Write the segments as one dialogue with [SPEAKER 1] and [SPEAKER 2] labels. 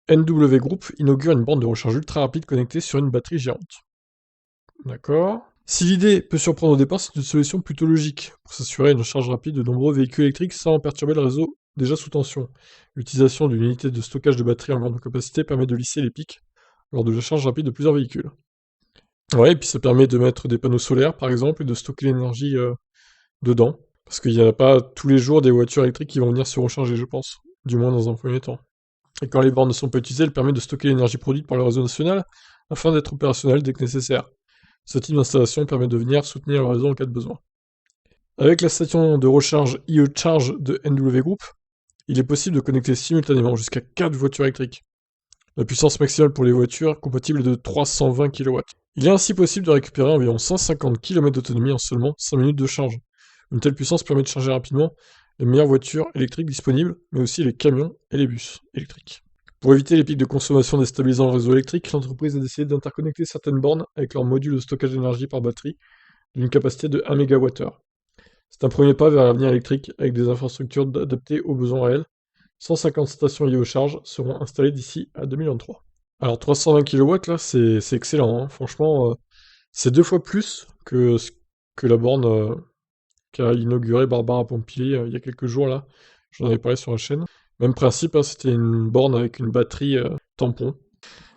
[SPEAKER 1] NW Group inaugure une borne de recharge ultra rapide connectée sur une batterie géante. D'accord. Si l'idée peut surprendre au départ, c'est une solution plutôt logique pour s'assurer une charge rapide de nombreux véhicules électriques sans perturber le réseau déjà sous tension. L'utilisation d'une unité de stockage de batterie en grande capacité permet de lisser les pics lors de la charge rapide de plusieurs véhicules. Ouais, et puis ça permet de mettre des panneaux solaires, par exemple, et de stocker l'énergie dedans. Parce qu'il n'y a pas tous les jours des voitures électriques qui vont venir se recharger, je pense. Du moins dans un premier temps. Et quand les bornes ne sont pas utilisées, elles permettent de stocker l'énergie produite par le réseau national afin d'être opérationnelle dès que nécessaire. Ce type d'installation permet de venir soutenir le réseau en cas de besoin. Avec la station de recharge IE Charge de NW Group, il est possible de connecter simultanément jusqu'à 4 voitures électriques. La puissance maximale pour les voitures compatible est de 320 kW. Il est ainsi possible de récupérer environ 150 km d'autonomie en seulement 5 minutes de charge. Une telle puissance permet de charger rapidement les meilleures voitures électriques disponibles, mais aussi les camions et les bus électriques. Pour éviter les pics de consommation déstabilisant le réseau électrique, l'entreprise a décidé d'interconnecter certaines bornes avec leur module de stockage d'énergie par batterie d'une capacité de 1 MWh. C'est un premier pas vers l'avenir électrique avec des infrastructures adaptées aux besoins réels. 150 stations liées aux charges seront installées d'ici à 2023. Alors 320 kW là, c'est excellent, hein. Franchement, c'est 2 fois plus que la borne qu'a inaugurée Barbara Pompili il y a quelques jours là. J'en avais parlé sur la chaîne. Même principe, hein, c'était une borne avec une batterie tampon.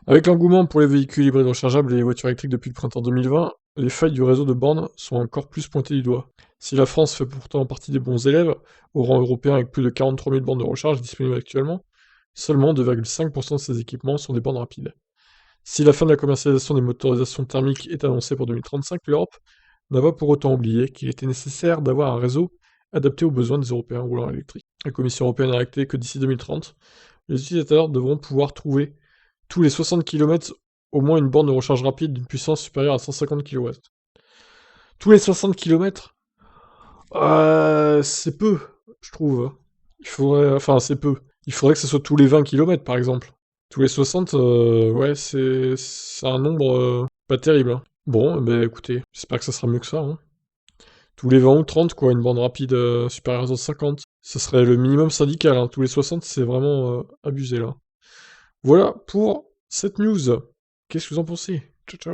[SPEAKER 1] Avec l'engouement pour les véhicules hybrides rechargeables et les voitures électriques depuis le printemps 2020, les failles du réseau de bornes sont encore plus pointées du doigt. Si la France fait pourtant partie des bons élèves, au rang européen avec plus de 43 000 bornes de recharge disponibles actuellement, seulement 2,5% de ces équipements sont des bornes rapides. Si la fin de la commercialisation des motorisations thermiques est annoncée pour 2035, l'Europe n'a pas pour autant oublié qu'il était nécessaire d'avoir un réseau adapté aux besoins des Européens roulant électriques. La Commission européenne a acté que d'ici 2030, les utilisateurs devront pouvoir trouver tous les 60 km au moins une borne de recharge rapide d'une puissance supérieure à 150 kW. Tous les 60 km, c'est peu, je trouve. Enfin, c'est peu. Il faudrait que ce soit tous les 20 km, par exemple. Tous les 60, ouais, c'est un nombre pas terrible, hein. Bon, bah écoutez, j'espère que ça sera mieux que ça, hein. Tous les 20 ou 30, quoi, une borne rapide supérieure à 150. Ce serait le minimum syndical, hein. Tous les 60, c'est vraiment abusé, là. Voilà pour cette news. Qu'est-ce que vous en pensez?